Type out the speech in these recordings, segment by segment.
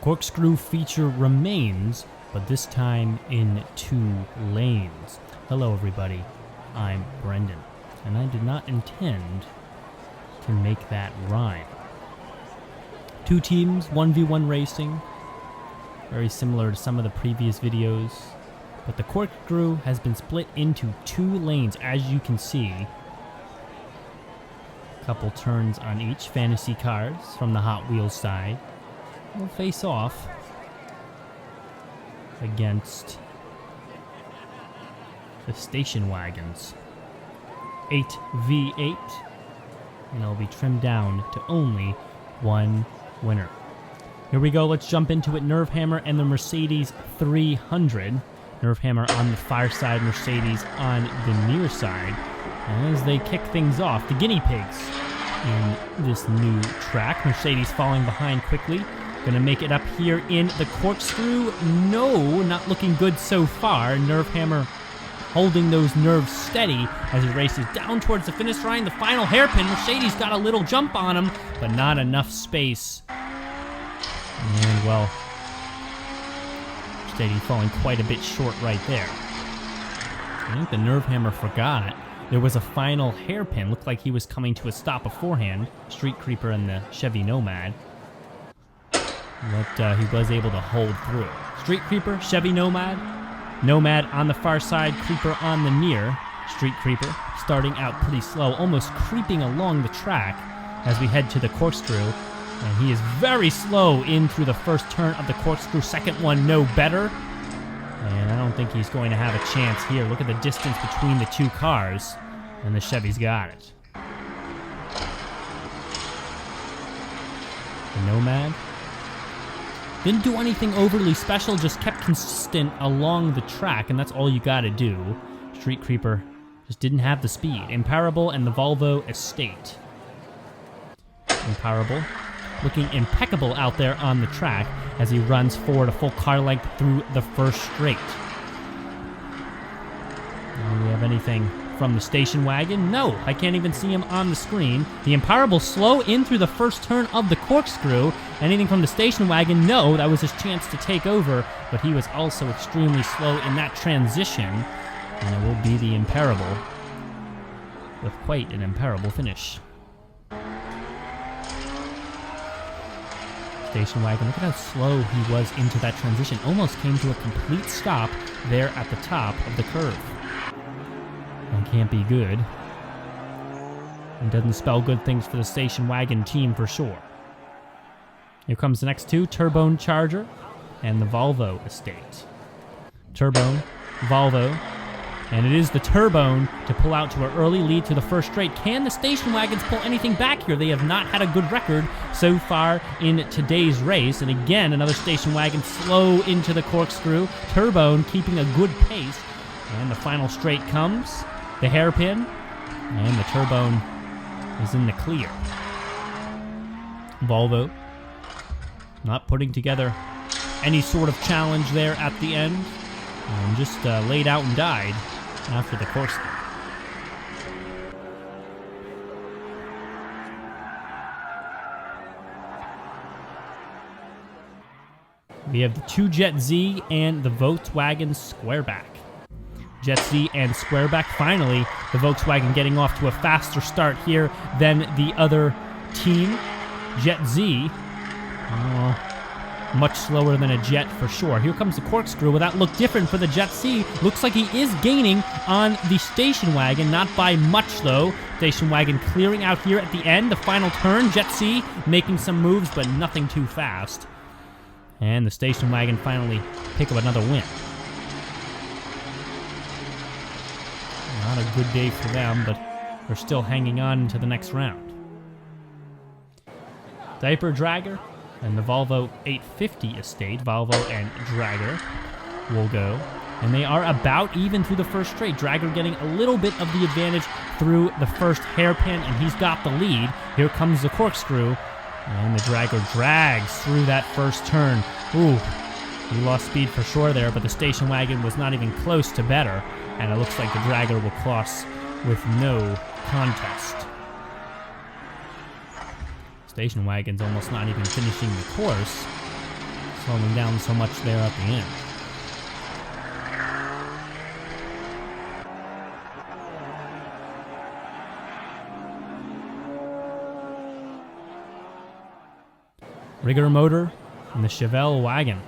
corkscrew feature remains, but this time in 2 lanes. Hello everybody, I'm Brendan, and I did not intend to make that rhyme. 2 teams, 1v1 racing, very similar to some of the previous videos, but the corkscrew has been split into 2 lanes, as you can see. A couple turns on each. Fantasy cars from the Hot Wheels side will face off against the station wagons. 8v8, and it'll be trimmed down to only 1 winner. Here we go, let's jump into it. Nerve Hammer and the Mercedes 300. Nerve Hammer on the far side, Mercedes on the near side. And as they kick things off, the guinea pigs in this new track. Mercedes falling behind quickly. Gonna make it up here in the corkscrew. No, not looking good so far. Nerve Hammer holding those nerves steady as he races down towards the finish line. The final hairpin, Mercedes got a little jump on him, but not enough space. And well, Mercedes falling quite a bit short right there. I think the Nerve Hammer forgot there was a final hairpin. Looked like he was coming to a stop beforehand. Street Creeper and the Chevy Nomad. But he was able to hold through. Street Creeper, Chevy Nomad. Nomad on the far side, Creeper on the near. Street Creeper starting out pretty slow, almost creeping along the track as we head to the corkscrew. And he is very slow in through the first turn of the corkscrew. Second one, no better. And I don't think he's going to have a chance here. Look at the distance between the 2 cars. And the Chevy's got it. The Nomad didn't do anything overly special, just kept consistent along the track, and that's all you gotta do. Street Creeper just didn't have the speed. Imparable and the Volvo Estate. Imparable looking impeccable out there on the track as he runs forward a full car length through the first straight. Do we have anything from the station wagon? No, I can't even see him on the screen. The Imparable slow in through the first turn of the corkscrew. Anything from the station wagon? No, that was his chance to take over, but he was also extremely slow in that transition. And it will be the Imparable with quite an Imparable finish. Station wagon, look at how slow he was into that transition. Almost came to a complete stop there at the top of the curve. That can't be good. It doesn't spell good things for the station wagon team for sure. Here comes the next 2, Turbone Charger and the Volvo Estate. Turbone, Volvo, and it is the Turbone to pull out to an early lead to the first straight. Can the station wagons pull anything back here? They have not had a good record so far in today's race. And again, another station wagon slow into the corkscrew. Turbone keeping a good pace. And the final straight comes. The hairpin. And the Turbone is in the clear. Volvo not putting together any sort of challenge there at the end. And just laid out and died after the corkscrew. We have the 2 Jet Z and the Volkswagen Squareback. Jet Z and Squareback. Finally, the Volkswagen getting off to a faster start here than the other team. Jet Z, much slower than a Jet for sure. Here comes the corkscrew. Will that look different for the Jet Z? Looks like he is gaining on the station wagon, not by much though. Station wagon clearing out here at the end. The final turn, Jet Z making some moves, but nothing too fast. And the station wagon finally pick up another win. Not a good day for them, but they're still hanging on into the next round. Diaper Dragger and the Volvo 850 Estate. Volvo and Dragger will go. And they are about even through the first straight. Dragger getting a little bit of the advantage through the first hairpin, and he's got the lead. Here comes the corkscrew, and the Dragger drags through that first turn. Ooh, he lost speed for sure there, but the station wagon was not even close to better, and it looks like the Dragger will cross with no contest. Station wagon's almost not even finishing the course. slowing down so much there at the end. Rigger motor and the Chevelle wagon.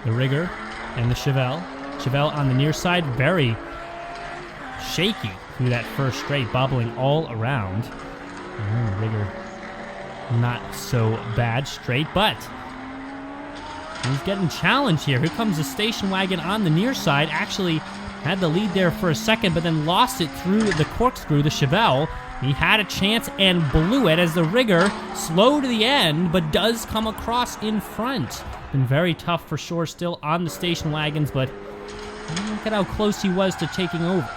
The Rigger and the Chevelle. Chevelle on the near side, very shaky through that first straight, bobbling all around. And the Rigger not so bad straight, but he's getting challenged here. Here comes the station wagon on the near side. Actually had the lead there for a second, but then lost it through the corkscrew, the Chevelle. He had a chance and blew it as the Rigger, slow to the end, but does come across in front. Been very tough for sure, still on the station wagons, but look at how close he was to taking over.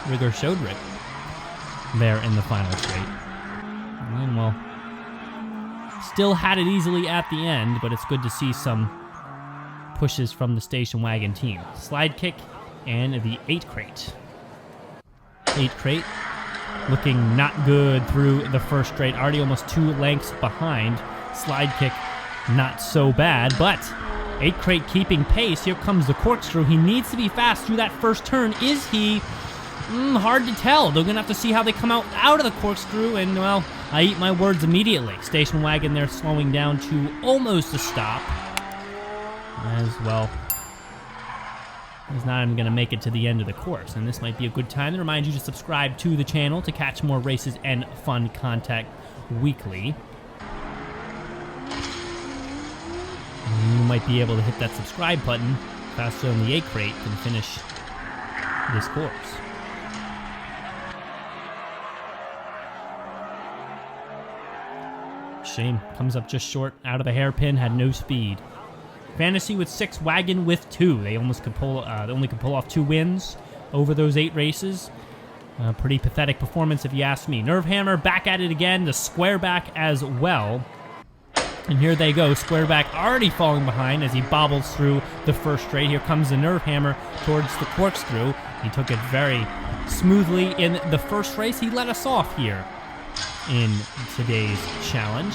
Rigger showed Rick there in the final straight. And, well, still had it easily at the end, but it's good to see some pushes from the station wagon team. Slide kick and the 8 crate. 8 crate looking not good through the first straight. Already almost 2 lengths behind. Slide kick not so bad, but 8 crate keeping pace. Here comes the corkscrew. He needs to be fast through that first turn. Is he? Hard to tell. They're going to have to see how they come out of the corkscrew, and, well, I eat my words immediately. Station wagon there slowing down to almost a stop. As well, he's not even going to make it to the end of the course, and this might be a good time to remind you to subscribe to the channel to catch more races and fun content weekly. You might be able to hit that subscribe button faster than the 8 crate can finish this course. Shame, comes up just short out of the hairpin, had no speed. Fantasy with 6, wagon with 2. They only could pull off 2 wins over those 8 races. Pretty pathetic performance if you ask me. Nervehammer back at it again, the square back as well. And here they go, square back already falling behind as he bobbles through the first straight. Here comes the Nervehammer towards the corkscrew. He took it very smoothly in the first race. He let us off here in today's challenge.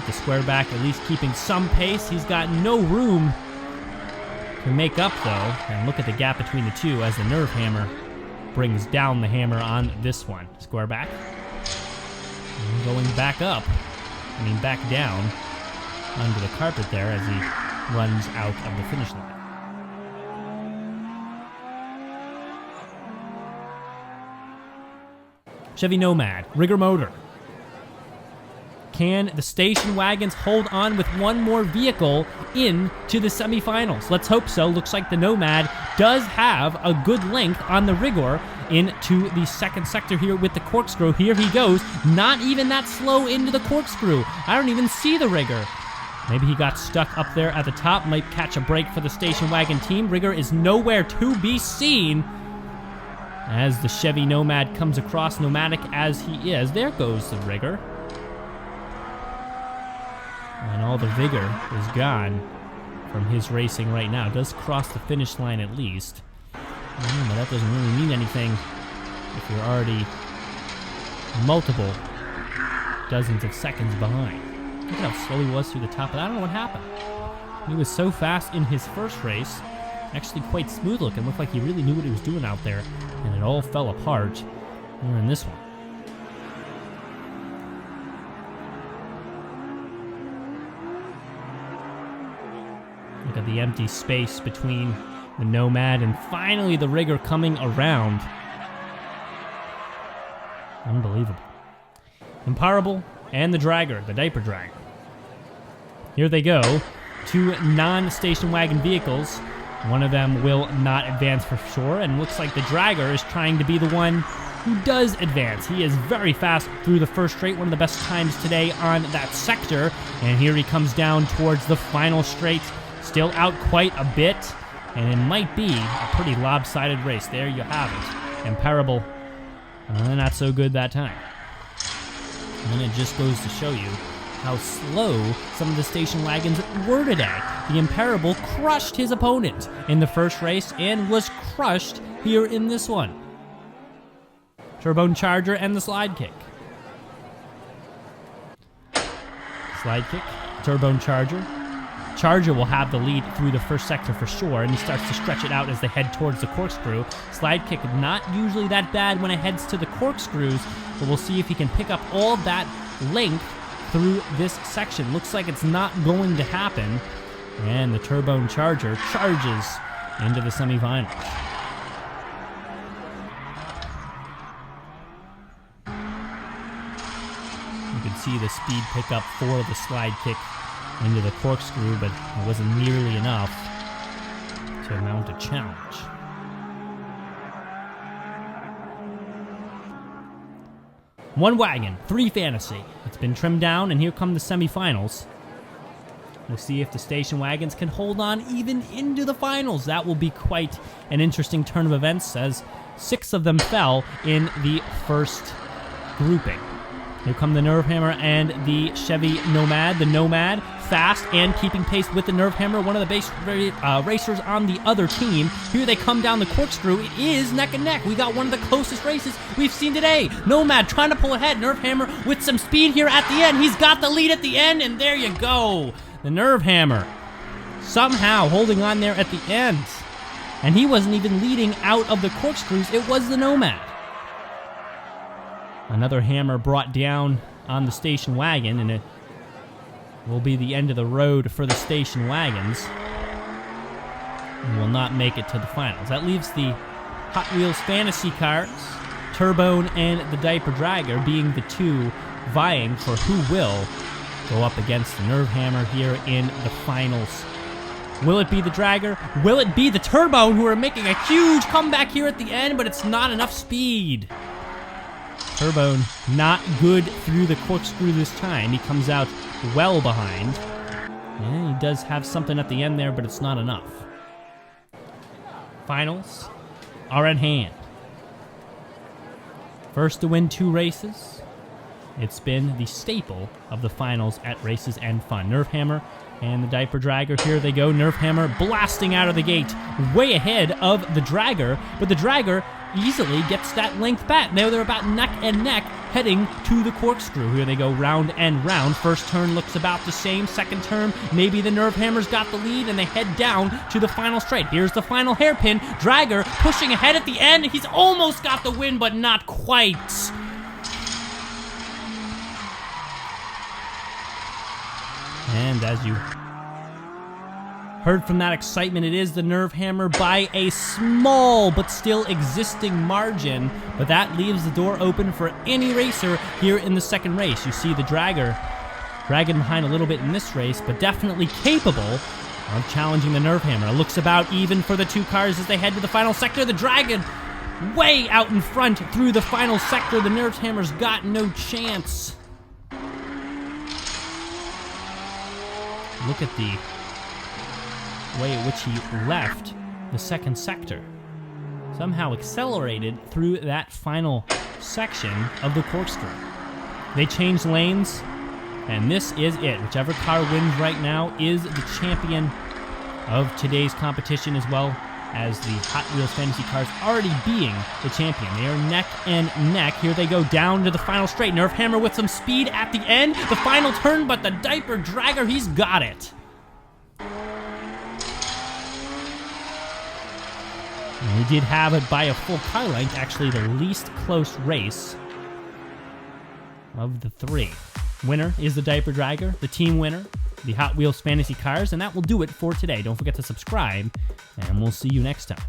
The square back at least keeping some pace. He's got no room to make up, though. And look at the gap between the two as the Nervehammer brings down the hammer on this one. Square back. And going back up. Back down under the carpet there as he runs out of the finish line. Chevy Nomad, Rigger motor. Can the station wagons hold on with one more vehicle into the semifinals? Let's hope so. Looks like the Nomad does have a good length on the Rigger into the second sector here with the corkscrew. Here he goes. Not even that slow into the corkscrew. I don't even see the Rigger. Maybe he got stuck up there at the top. Might catch a break for the station wagon team. Rigger is nowhere to be seen as the Chevy Nomad comes across, nomadic as he is. There goes the Rigger. And all the vigor is gone from his racing right now. Does cross the finish line at least. But that doesn't really mean anything if you're already multiple dozens of seconds behind. Look at how slow he was through the top, but I don't know what happened. He was so fast in his first race, actually quite smooth looking. Looked like he really knew what he was doing out there, and it all fell apart here in this one. Look at the empty space between the Nomad and finally the Rigger coming around. Unbelievable. Imparable and the Dragger, the diaper dragger. Here they go. 2 non-station wagon vehicles. One of them will not advance for sure, and looks like the Dragger is trying to be the one who does advance. He is very fast through the first straight, one of the best times today on that sector. And here he comes down towards the final straight. Still out quite a bit, and it might be a pretty lopsided race. There you have it. Imparable, not so good that time. And it just goes to show you how slow some of the station wagons were today. The Imparable crushed his opponent in the first race and was crushed here in this one. Turbo Charger and the slide kick. Slide kick, turbocharger. Charger will have the lead through the first sector for sure, and he starts to stretch it out as they head towards the corkscrew. Slide kick, not usually that bad when it heads to the corkscrews, but we'll see if he can pick up all that length through this section. Looks like it's not going to happen, and the turbocharger charges into the semifinals. You can see the speed pickup for the slide kick into the corkscrew, but it wasn't nearly enough to mount a challenge. One wagon, 3 fantasy. It's been trimmed down, and here come the semifinals. We'll see if the station wagons can hold on even into the finals. That will be quite an interesting turn of events, as 6 of them fell in the first grouping. Here come the Nerve Hammer and the Chevy Nomad. The Nomad, fast and keeping pace with the Nerve Hammer, one of the base racers on the other team. Here they come down the corkscrew. It is neck and neck. We got one of the closest races we've seen today. Nomad trying to pull ahead. Nerve Hammer with some speed here at the end. He's got the lead at the end, and there you go. The Nerve Hammer somehow holding on there at the end. And he wasn't even leading out of the corkscrews. It was the Nomad. Another hammer brought down on the station wagon, and it will be the end of the road for the station wagons. And will not make it to the finals. That leaves the Hot Wheels Fantasy Cars, Turbone, and the Diaper Dragger being the 2 vying for who will go up against the Nerve Hammer here in the finals. Will it be the Dragger? Will it be the Turbone, who are making a huge comeback here at the end, but it's not enough speed. Turbone not good through the corkscrew this time. He comes out well behind. And he does have something at the end there, but it's not enough. Finals are at hand. First to win 2 races. It's been the staple of the finals at Races and Fun. Nerve Hammer and the Diaper Dragger. Here they go. Nerve Hammer blasting out of the gate, way ahead of the Dragger, but the Dragger easily gets that length back. Now they're about neck and neck heading to the corkscrew. Here they go round and round. First turn looks about the same. Second turn, maybe the Nerve Hammer's got the lead, and they head down to the final straight. Here's the final hairpin. Dragger pushing ahead at the end. He's almost got the win, but not quite. And as you heard from that excitement, it is the Nerve Hammer by a small but still existing margin, but that leaves the door open for any racer here in the second race. You see the Dragger dragging behind a little bit in this race, but definitely capable of challenging the Nerve Hammer. It looks about even for the 2 cars as they head to the final sector. The Dragon way out in front through the final sector. The Nerve Hammer's got no chance. Look at the way in which he left the second sector. Somehow accelerated through that final section of the corkscrew. They changed lanes, and this is it. Whichever car wins right now is the champion of today's competition, as well as the Hot Wheels Fantasy Cars already being the champion. They are neck and neck. Here they go down to the final straight. Nerve Hammer with some speed at the end. The final turn, but the Diaper Dragger, he's got it. And he did have it by a full car length, actually the least close race of the 3. Winner is the Diaper Dragger, the team winner, the Hot Wheels Fantasy Cars, and that will do it for today. Don't forget to subscribe, and we'll see you next time.